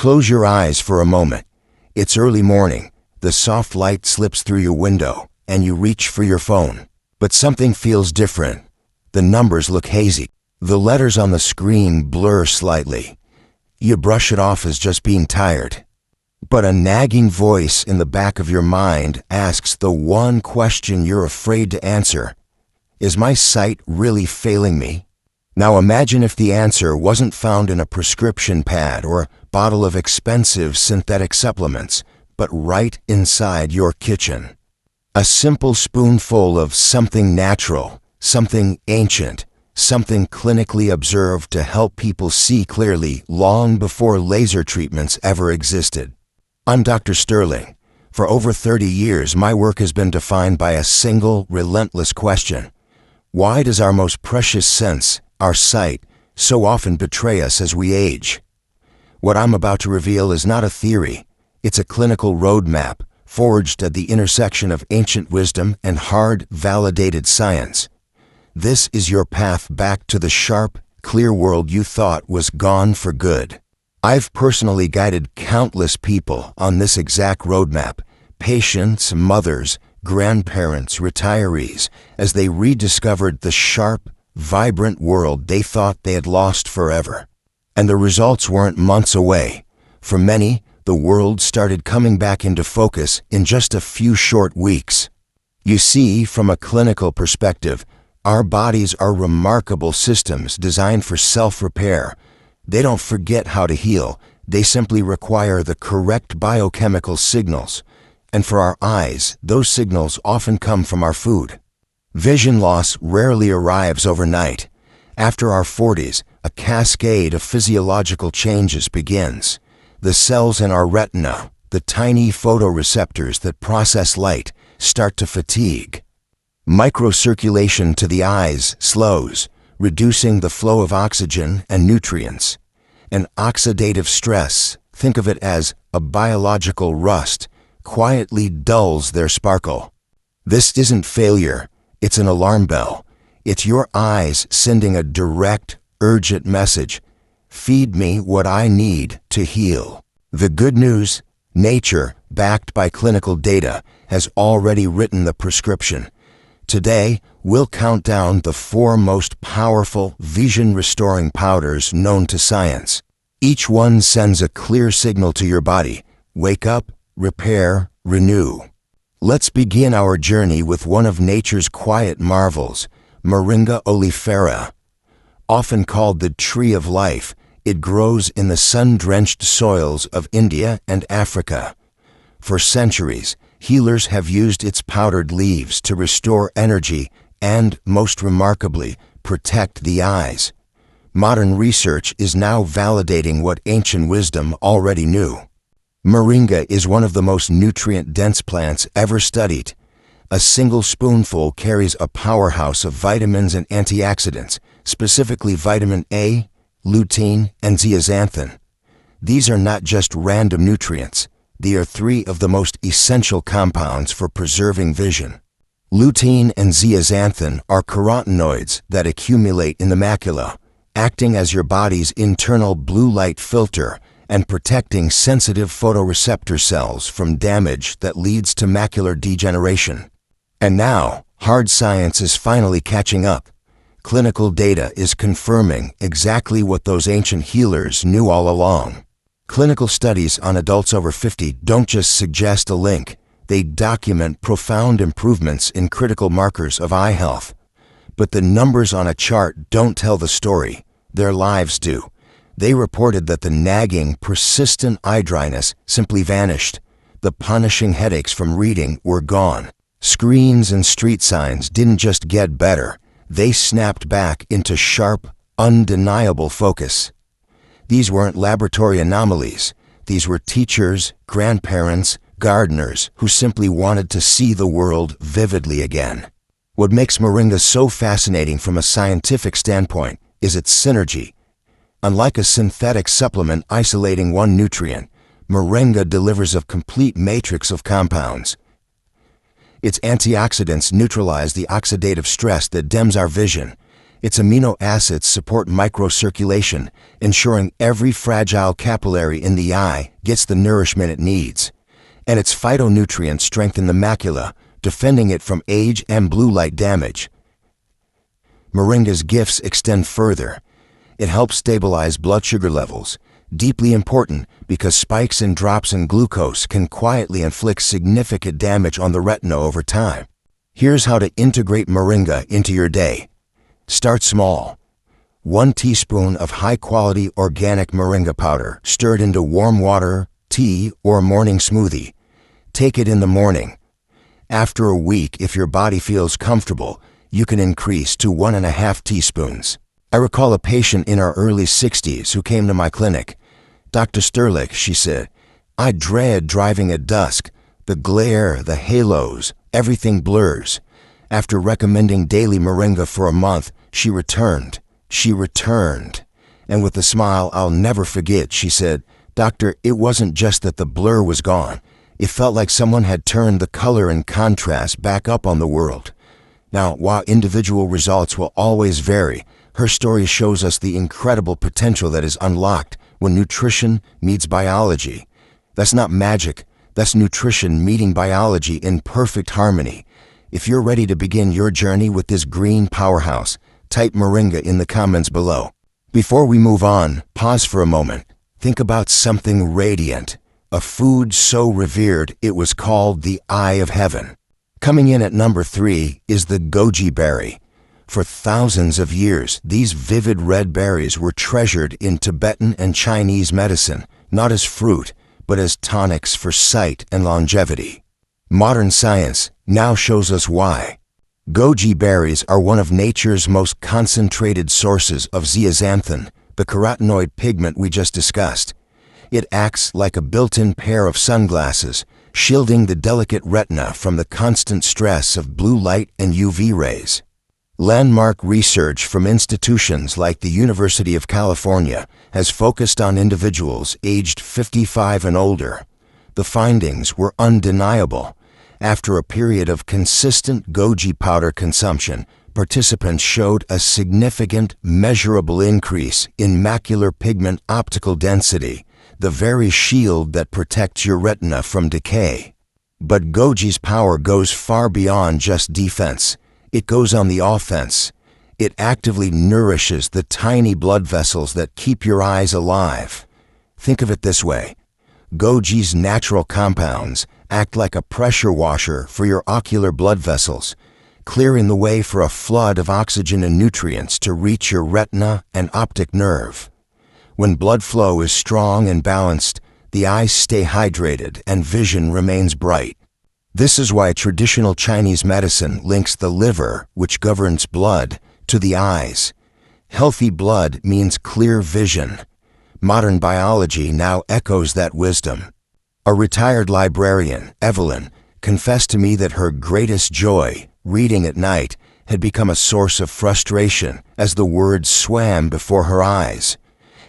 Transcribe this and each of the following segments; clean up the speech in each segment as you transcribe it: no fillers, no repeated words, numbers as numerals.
Close your eyes for a moment. It's early morning. The soft light slips through your window, and you reach for your phone. But something feels different. The numbers look hazy. The letters on the screen blur slightly. You brush it off as just being tired. But a nagging voice in the back of your mind asks the one question you're afraid to answer. Is my sight really failing me? Now imagine if the answer wasn't found in a prescription pad or a bottle of expensive synthetic supplements, but right inside your kitchen. A simple spoonful of something natural, something ancient, something clinically observed to help people see clearly long before laser treatments ever existed. I'm Dr. Sterling. For over 30 years, my work has been defined by a single, relentless question. Why does our most precious sense, our sight, so often betray us as we age? What I'm about to reveal is not a theory. It's a clinical roadmap forged at the intersection of ancient wisdom and hard, validated science. This is your path back to the sharp, clear world you thought was gone for good. I've personally guided countless people on this exact roadmap, patients, mothers, grandparents, retirees, as they rediscovered the sharp, vibrant world they thought they had lost forever. And the results weren't months away. For many, the world started coming back into focus in just a few short weeks. You see, from a clinical perspective, our bodies are remarkable systems designed for self-repair. They don't forget how to heal. They simply require the correct biochemical signals. And for our eyes, those signals often come from our food. Vision loss rarely arrives overnight. After our 40s, a cascade of physiological changes begins. The cells in our retina, the tiny photoreceptors that process light, start to fatigue. Microcirculation to the eyes slows, reducing the flow of oxygen and nutrients. And oxidative stress, think of it as a biological rust, quietly dulls their sparkle. This isn't failure, it's an alarm bell. It's your eyes sending a direct, urgent message. Feed me what I need to heal. The good news, nature, backed by clinical data, has already written the prescription. Today, we'll count down the 4 most powerful vision-restoring powders known to science. Each one sends a clear signal to your body. Wake up, repair, renew. Let's begin our journey with one of nature's quiet marvels, Moringa oleifera. Often called the tree of life, it grows in the sun-drenched soils of India and Africa. For centuries, healers have used its powdered leaves to restore energy and, most remarkably, protect the eyes. Modern research is now validating what ancient wisdom already knew. Moringa is one of the most nutrient-dense plants ever studied. A single spoonful carries a powerhouse of vitamins and antioxidants, specifically vitamin A, lutein, and zeaxanthin. These are not just random nutrients. They are 3 of the most essential compounds for preserving vision. Lutein and zeaxanthin are carotenoids that accumulate in the macula, acting as your body's internal blue light filter and protecting sensitive photoreceptor cells from damage that leads to macular degeneration. And now, hard science is finally catching up. Clinical data is confirming exactly what those ancient healers knew all along. Clinical studies on adults over 50 don't just suggest a link. They document profound improvements in critical markers of eye health. But the numbers on a chart don't tell the story. Their lives do. They reported that the nagging, persistent eye dryness simply vanished. The punishing headaches from reading were gone. Screens and street signs didn't just get better. They snapped back into sharp, undeniable focus. These weren't laboratory anomalies. These were teachers, grandparents, gardeners who simply wanted to see the world vividly again. What makes Moringa so fascinating from a scientific standpoint is its synergy. Unlike a synthetic supplement isolating one nutrient, Moringa delivers a complete matrix of compounds. Its antioxidants neutralize the oxidative stress that dims our vision. Its amino acids support microcirculation, ensuring every fragile capillary in the eye gets the nourishment it needs. And its phytonutrients strengthen the macula, defending it from age and blue light damage. Moringa's gifts extend further. It helps stabilize blood sugar levels, deeply important because spikes and drops in glucose can quietly inflict significant damage on the retina over time. Here's how to integrate moringa into your day. Start small. 1 teaspoon of high-quality organic moringa powder stirred into warm water, tea, or morning smoothie. Take it in the morning. After a week, if your body feels comfortable, you can increase to 1.5 teaspoons. I recall a patient in our early 60s who came to my clinic. "Dr. Sterlich," she said, "I dread driving at dusk. The glare, the halos, everything blurs." After recommending daily moringa for a month, she returned. And with a smile I'll never forget, she said, "Doctor, it wasn't just that the blur was gone. It felt like someone had turned the color and contrast back up on the world." Now, while individual results will always vary, her story shows us the incredible potential that is unlocked when nutrition meets biology. That's not magic. That's nutrition meeting biology in perfect harmony. If you're ready to begin your journey with this green powerhouse, type moringa in the comments below. Before we move on, pause for a moment. Think about something radiant, a food so revered it was called the eye of heaven. Coming in at number 3 is the goji berry. For thousands of years, these vivid red berries were treasured in Tibetan and Chinese medicine, not as fruit, but as tonics for sight and longevity. Modern science now shows us why. Goji berries are one of nature's most concentrated sources of zeaxanthin, the carotenoid pigment we just discussed. It acts like a built-in pair of sunglasses, shielding the delicate retina from the constant stress of blue light and UV rays. Landmark research from institutions like the University of California has focused on individuals aged 55 and older. The findings were undeniable. After a period of consistent goji powder consumption, participants showed a significant, measurable increase in macular pigment optical density, the very shield that protects your retina from decay. But goji's power goes far beyond just defense. It goes on the offense. It actively nourishes the tiny blood vessels that keep your eyes alive. Think of it this way. Goji's natural compounds act like a pressure washer for your ocular blood vessels, clearing the way for a flood of oxygen and nutrients to reach your retina and optic nerve. When blood flow is strong and balanced, the eyes stay hydrated and vision remains bright. This is why traditional Chinese medicine links the liver, which governs blood, to the eyes. Healthy blood means clear vision. Modern biology now echoes that wisdom. A retired librarian, Evelyn, confessed to me that her greatest joy, reading at night, had become a source of frustration as the words swam before her eyes.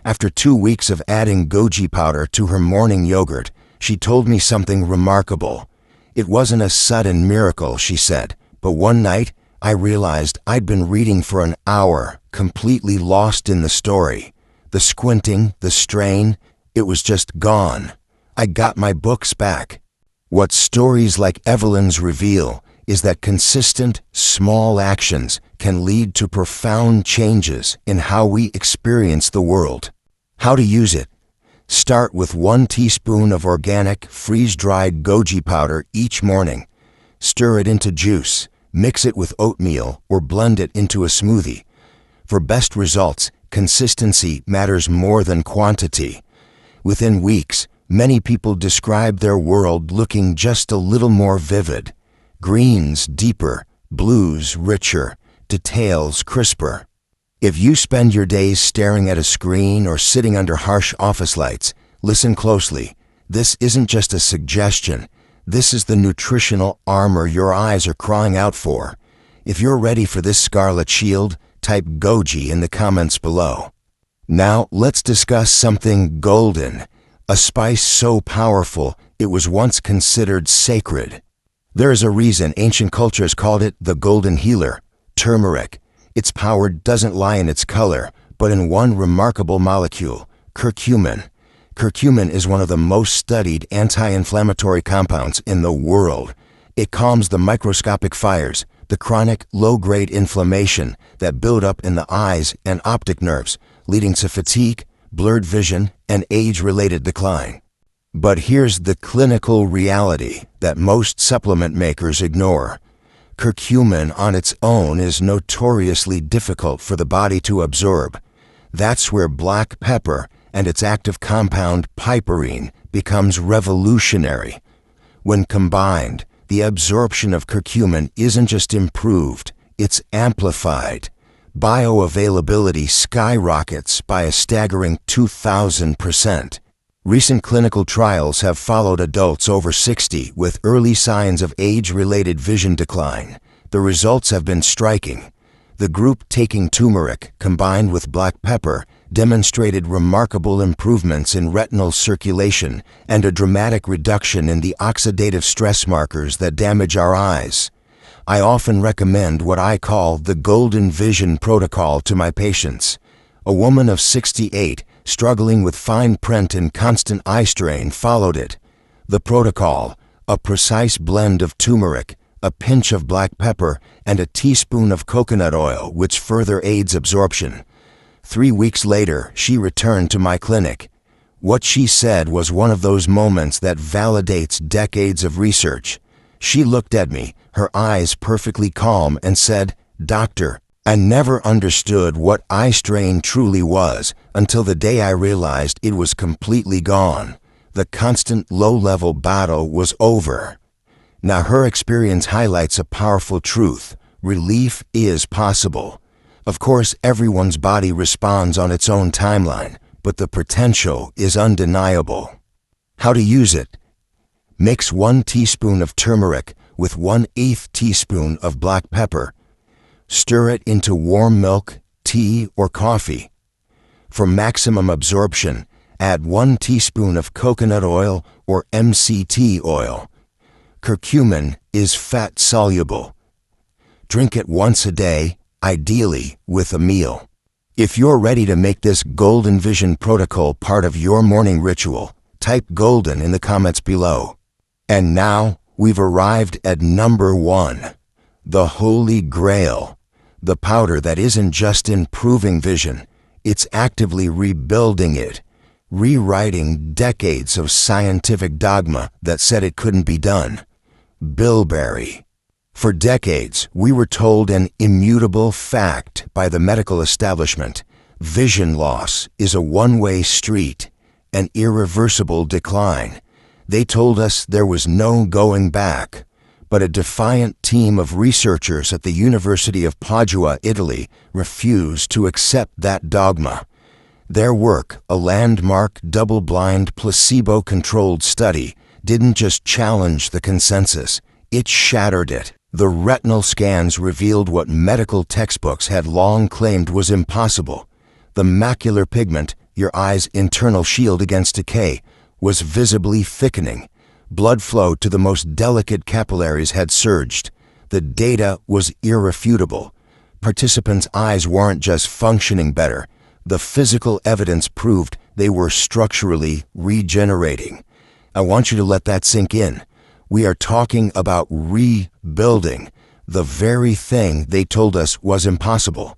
After 2 weeks of adding goji powder to her morning yogurt, she told me something remarkable. It wasn't a sudden miracle, she said, but one night I realized I'd been reading for an hour, completely lost in the story. The squinting, the strain, it was just gone. I got my books back. What stories like Evelyn's reveal is that consistent, small actions can lead to profound changes in how we experience the world. How to use it. Start with 1 teaspoon of organic, freeze-dried goji powder each morning. Stir it into juice, mix it with oatmeal, or blend it into a smoothie. For best results, consistency matters more than quantity. Within weeks, many people describe their world looking just a little more vivid. Greens deeper, blues richer, details crisper. If you spend your days staring at a screen or sitting under harsh office lights, listen closely. This isn't just a suggestion. This is the nutritional armor your eyes are crying out for. If you're ready for this scarlet shield, type goji in the comments below. Now let's discuss something golden, a spice so powerful it was once considered sacred. There is a reason ancient cultures called it the golden healer, turmeric. Its power doesn't lie in its color, but in one remarkable molecule, curcumin. Curcumin is one of the most studied anti-inflammatory compounds in the world. It calms the microscopic fires, the chronic low-grade inflammation that build up in the eyes and optic nerves, leading to fatigue, blurred vision, and age-related decline. But here's the clinical reality that most supplement makers ignore. Curcumin on its own is notoriously difficult for the body to absorb. That's where black pepper and its active compound piperine becomes revolutionary. When combined, the absorption of curcumin isn't just improved, it's amplified. Bioavailability skyrockets by a staggering 2,000%. Recent clinical trials have followed adults over 60 with early signs of age-related vision decline. The results have been striking. The group taking turmeric combined with black pepper demonstrated remarkable improvements in retinal circulation and a dramatic reduction in the oxidative stress markers that damage our eyes. I often recommend what I call the Golden Vision Protocol to my patients. A woman of 68 struggling with fine print and constant eye strain followed it. The protocol, a precise blend of turmeric, a pinch of black pepper, and a teaspoon of coconut oil, which further aids absorption. 3 weeks later, she returned to my clinic. What she said was one of those moments that validates decades of research. She looked at me, her eyes perfectly calm, and said, "Doctor, I never understood what eye strain truly was until the day I realized it was completely gone. The constant low-level battle was over." Now her experience highlights a powerful truth. Relief is possible. Of course, everyone's body responds on its own timeline, but the potential is undeniable. How to use it? Mix 1 teaspoon of turmeric with 1/8 teaspoon of black pepper. Stir it into warm milk, tea, or coffee. For maximum absorption, add 1 teaspoon of coconut oil or MCT oil. Curcumin is fat-soluble. Drink it once a day, ideally with a meal. If you're ready to make this Golden Vision Protocol part of your morning ritual, type golden in the comments below. And now, we've arrived at number 1, the Holy Grail. The powder that isn't just improving vision, it's actively rebuilding it, rewriting decades of scientific dogma that said it couldn't be done. Bilberry. For decades, we were told an immutable fact by the medical establishment. Vision loss is a one-way street, an irreversible decline. They told us there was no going back. But a defiant team of researchers at the University of Padua, Italy, refused to accept that dogma. Their work, a landmark double-blind placebo-controlled study, didn't just challenge the consensus, it shattered it. The retinal scans revealed what medical textbooks had long claimed was impossible. The macular pigment, your eye's internal shield against decay, was visibly thickening. Blood flow to the most delicate capillaries had surged. The data was irrefutable. Participants' eyes weren't just functioning better. The physical evidence proved they were structurally regenerating. I want you to let that sink in. We are talking about rebuilding, the very thing they told us was impossible.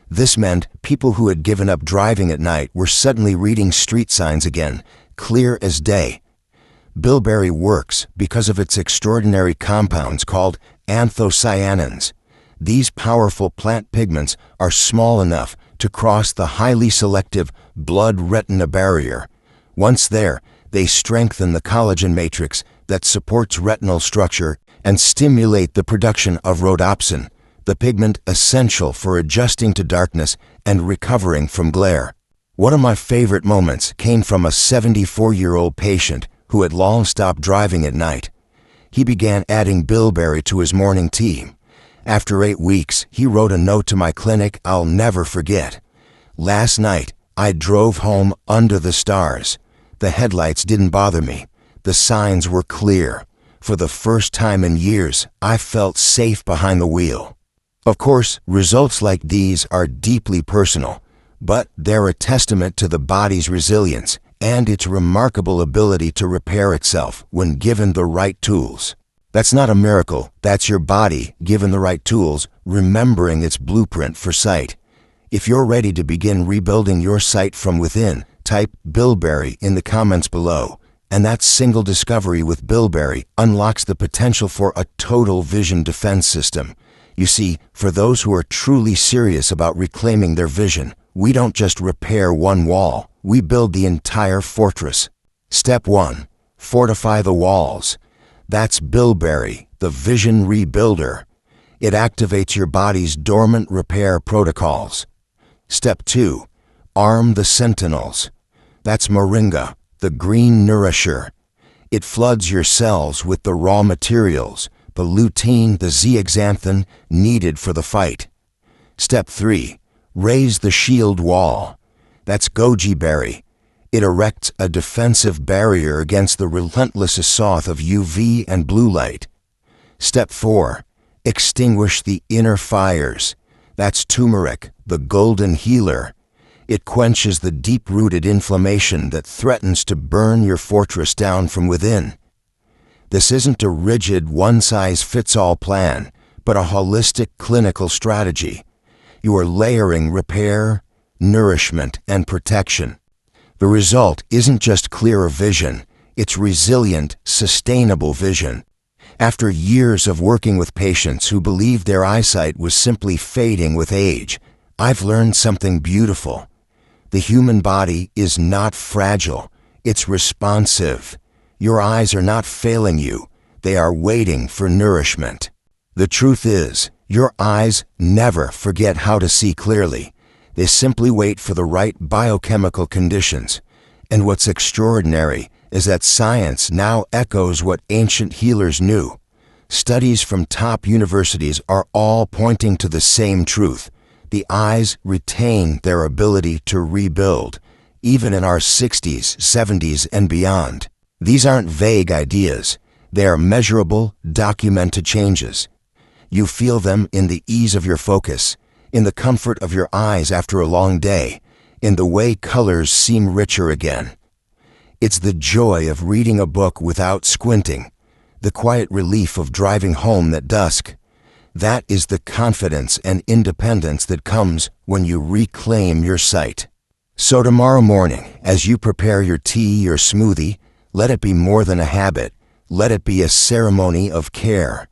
This meant people who had given up driving at night were suddenly reading street signs again, clear as day. Bilberry works because of its extraordinary compounds called anthocyanins. These powerful plant pigments are small enough to cross the highly selective blood-retina barrier. Once there, they strengthen the collagen matrix that supports retinal structure and stimulate the production of rhodopsin, the pigment essential for adjusting to darkness and recovering from glare. One of my favorite moments came from a 74-year-old patient who had long stopped driving at night. He began adding bilberry to his morning tea. After 8 weeks, he wrote a note to my clinic I'll never forget. "Last night, I drove home under the stars. The headlights didn't bother me. The signs were clear. For the first time in years, I felt safe behind the wheel." Of course, results like these are deeply personal, but they're a testament to the body's resilience and its remarkable ability to repair itself when given the right tools. That's not a miracle, that's your body, given the right tools, remembering its blueprint for sight. If you're ready to begin rebuilding your sight from within, type Bilberry in the comments below. And that single discovery with Bilberry unlocks the potential for a total vision defense system. You see, for those who are truly serious about reclaiming their vision, we don't just repair one wall, we build the entire fortress. Step 1. Fortify the walls. That's Bilberry, the Vision Rebuilder. It activates your body's dormant repair protocols. Step 2. Arm the sentinels. That's Moringa, the Green Nourisher. It floods your cells with the raw materials, the lutein, the zeaxanthin needed for the fight. Step 3. Raise the shield wall. That's Goji Berry. It erects a defensive barrier against the relentless assault of UV and blue light. Step 4. Extinguish the inner fires. That's turmeric, the golden healer. It quenches the deep-rooted inflammation that threatens to burn your fortress down from within. This isn't a rigid, one-size-fits-all plan, but a holistic clinical strategy. You are layering repair, nourishment, and protection. The result isn't just clearer vision, it's resilient, sustainable vision. After years of working with patients who believed their eyesight was simply fading with age, I've learned something beautiful. The human body is not fragile, it's responsive. Your eyes are not failing you, they are waiting for nourishment. The truth is, your eyes never forget how to see clearly. They simply wait for the right biochemical conditions. And what's extraordinary is that science now echoes what ancient healers knew. Studies from top universities are all pointing to the same truth. The eyes retain their ability to rebuild, even in our 60s, 70s, and beyond. These aren't vague ideas. They are measurable, documented changes. You feel them in the ease of your focus, in the comfort of your eyes after a long day, in the way colors seem richer again. It's the joy of reading a book without squinting, the quiet relief of driving home at dusk. That is the confidence and independence that comes when you reclaim your sight. So tomorrow morning, as you prepare your tea or smoothie, let it be more than a habit. Let it be a ceremony of care.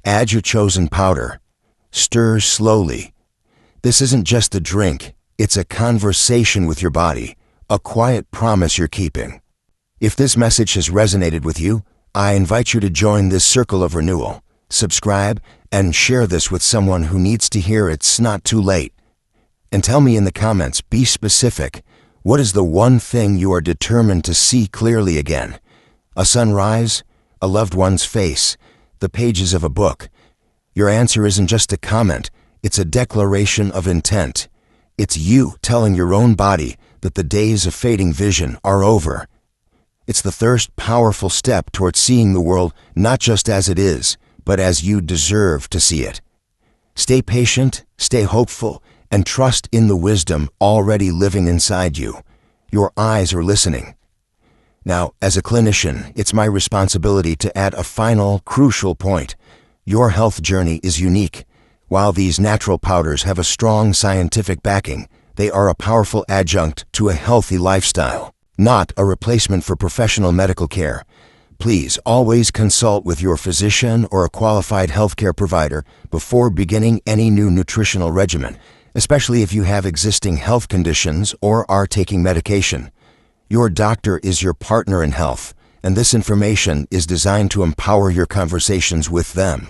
Add your chosen powder. Stir slowly. This isn't just a drink, it's a conversation with your body, a quiet promise you're keeping. If this message has resonated with you, I invite you to join this circle of renewal. Subscribe and share this with someone who needs to hear it's not too late. And tell me in the comments, be specific. What is the one thing you are determined to see clearly again? A sunrise? A loved one's face? The pages of a book? Your answer isn't just a comment, it's a declaration of intent. It's you telling your own body that the days of fading vision are over. It's the first powerful step towards seeing the world not just as it is, but as you deserve to see it. Stay patient, stay hopeful, and trust in the wisdom already living inside you. Your eyes are listening. Now, as a clinician, it's my responsibility to add a final, crucial point. Your health journey is unique. While these natural powders have a strong scientific backing, they are a powerful adjunct to a healthy lifestyle, not a replacement for professional medical care. Please always consult with your physician or a qualified healthcare provider before beginning any new nutritional regimen, especially if you have existing health conditions or are taking medication. Your doctor is your partner in health, and this information is designed to empower your conversations with them.